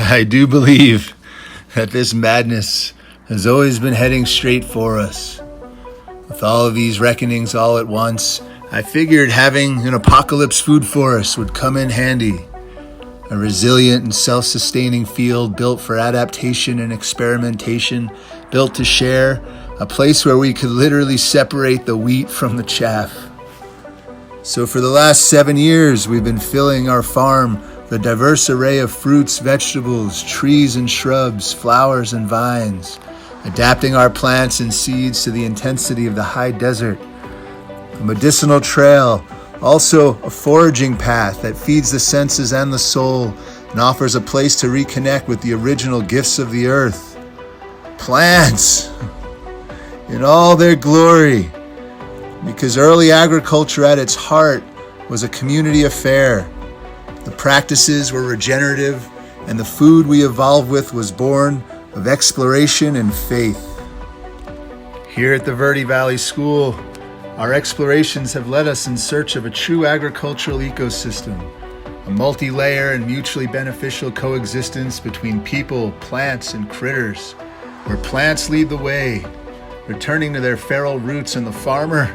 I do believe that this madness has always been heading straight for us. With all of these reckonings all at once, I figured having an apocalypse food forest would come in handy. A resilient and self-sustaining field built for adaptation and experimentation, built to share, a place where we could literally separate the wheat from the chaff. So for the last 7 years, we've been filling our farm with a diverse array of fruits, vegetables, trees and shrubs, flowers and vines, adapting our plants and seeds to the intensity of the high desert. A medicinal trail, also a foraging path that feeds the senses and the soul and offers a place to reconnect with the original gifts of the earth. Plants in all their glory, because early agriculture at its heart was a community affair. The practices were regenerative, and the food we evolved with was born of exploration and faith. Here at the Verde Valley School, our explorations have led us in search of a true agricultural ecosystem, a multi-layer and mutually beneficial coexistence between people, plants, and critters, where plants lead the way, returning to their feral roots, and the farmer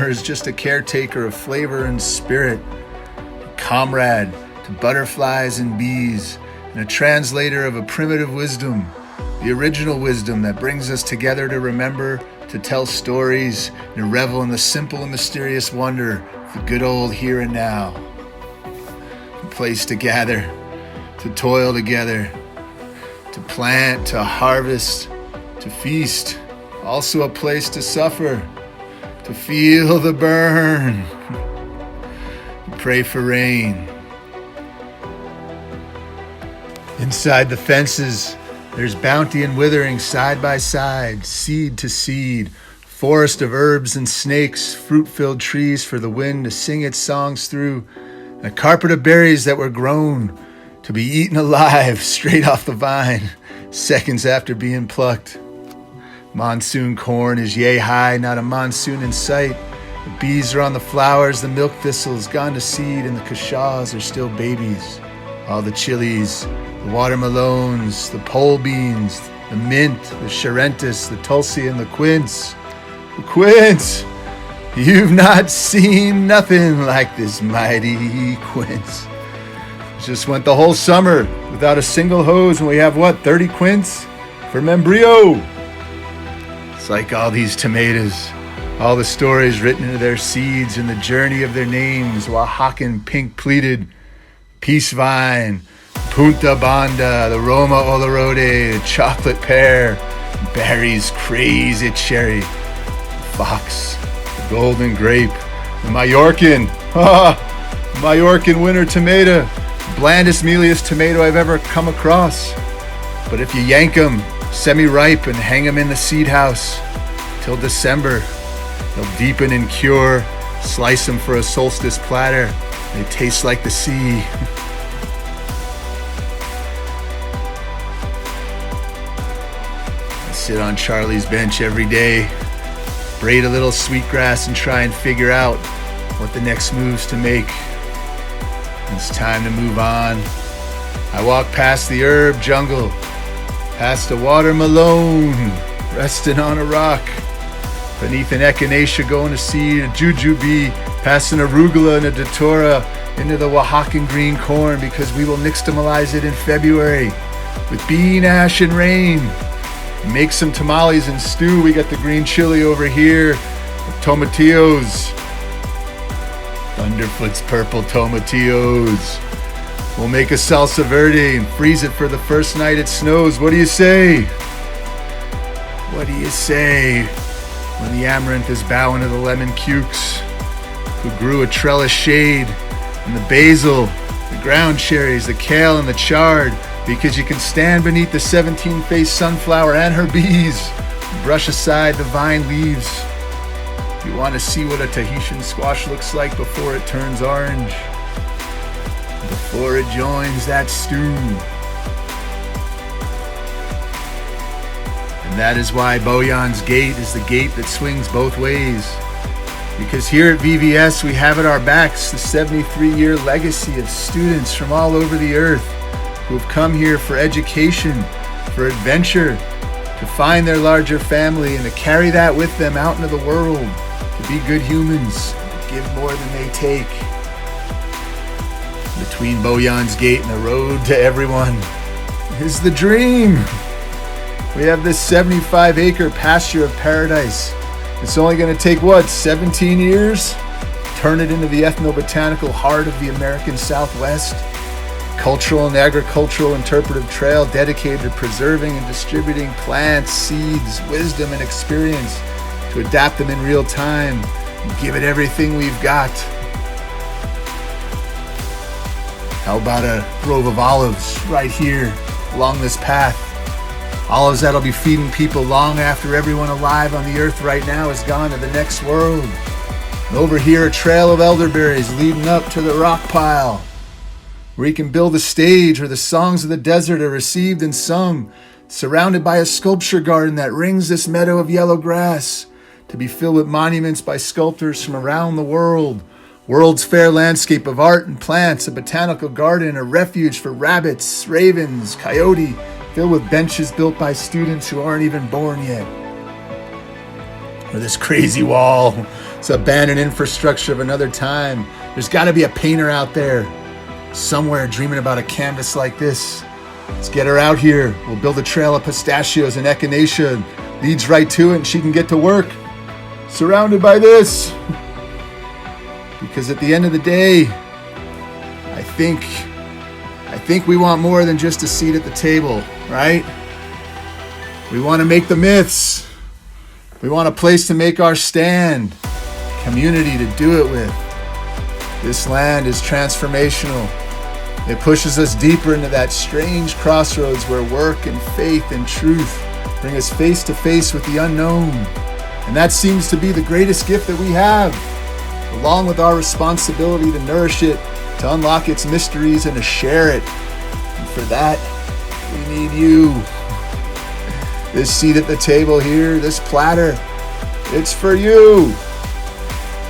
is just a caretaker of flavor and spirit, a comrade to butterflies and bees, and a translator of a primitive wisdom, the original wisdom that brings us together to remember, to tell stories, and revel in the simple and mysterious wonder of the good old here and now. A place to gather, to toil together, to plant, to harvest, to feast. Also a place to suffer, to feel the burn, to pray for rain. Inside the fences, there's bounty and withering side by side, seed to seed, forest of herbs and snakes, fruit-filled trees for the wind to sing its songs through, and a carpet of berries that were grown to be eaten alive straight off the vine, seconds after being plucked. Monsoon corn is yay high, not a monsoon in sight. The bees are on the flowers, the milk thistles gone to seed, and the kashaws are still babies. All the chilies, the watermelons, the pole beans, the mint, the charentis, the tulsi, and the quince. The quince! You've not seen nothing like this mighty quince. Just went the whole summer without a single hose, and we have 30 quince for membrio. It's like all these tomatoes, all the stories written into their seeds and the journey of their names, Oaxacan pink pleated, peace vine, Punta Banda, the Roma Olorode, chocolate pear, Barry's crazy cherry, fox, the golden grape, the Mallorcan, Mallorcan winter tomato, blandest, mealiest tomato I've ever come across. But if you yank them semi-ripe and hang them in the seed house till December, they'll deepen and cure. Slice them for a solstice platter. They taste like the sea. I sit on Charlie's bench every day, braid a little sweetgrass and try and figure out what the next moves to make. It's time to move on. I walk past the herb jungle, past a watermelon resting on a rock, beneath an echinacea going to seed, a jujube, past an arugula and a datura, into the Oaxacan green corn, because we will nixtamalize it in February with bean ash and rain. Make some tamales and stew. We got the green chili over here, the tomatillos, Thunderfoot's purple tomatillos. We'll make a salsa verde and freeze it for the first night it snows. What do you say? What do you say when the amaranth is bowing to the lemon cukes, who grew a trellis shade, and the basil, the ground cherries, the kale, and the chard, because you can stand beneath the 17-faced sunflower and her bees, and brush aside the vine leaves. You want to see what a Tahitian squash looks like before it turns orange, before it joins that stew. And that is why Boyan's gate is the gate that swings both ways. Because here at VVS, we have at our backs the 73-year legacy of students from all over the earth who have come here for education, for adventure, to find their larger family and to carry that with them out into the world, to be good humans, to give more than they take. Between Boyan's Gate and the road to everyone is the dream. We have this 75-acre pasture of paradise. It's only going to take, 17 years? Turn it into the ethnobotanical heart of the American Southwest. Cultural and agricultural interpretive trail dedicated to preserving and distributing plants, seeds, wisdom, and experience to adapt them in real time and give it everything we've got. How about a grove of olives right here along this path? Olives that'll be feeding people long after everyone alive on the earth right now has gone to the next world. And over here, a trail of elderberries leading up to the rock pile, where you can build a stage where the songs of the desert are received and sung, surrounded by a sculpture garden that rings this meadow of yellow grass, to be filled with monuments by sculptors from around the world. World's fair landscape of art and plants, a botanical garden, a refuge for rabbits, ravens, coyote, filled with benches built by students who aren't even born yet. Or this crazy wall, it's abandoned infrastructure of another time. There's got to be a painter out there somewhere dreaming about a canvas like this. Let's get her out here. We'll build a trail of pistachios and echinacea. Leads right to it and she can get to work, surrounded by this. Because at the end of the day, I think we want more than just a seat at the table, right? We want to make the myths. We want a place to make our stand, community to do it with. This land is transformational. It pushes us deeper into that strange crossroads where work and faith and truth bring us face to face with the unknown. And that seems to be the greatest gift that we have, along with our responsibility to nourish it, to unlock its mysteries, and to share it. And for that, we need you. This seat at the table here, this platter, it's for you.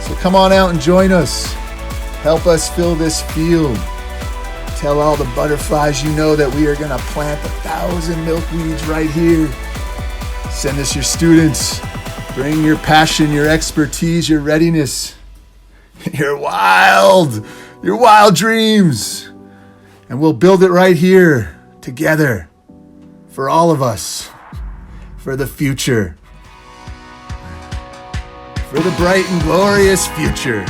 So come on out and join us. Help us fill this field. Tell all the butterflies you know that we are going to plant 1,000 milkweeds right here. Send us your students. Bring your passion, your expertise, your readiness, your wild dreams. And we'll build it right here together for all of us, for the future, for the bright and glorious future.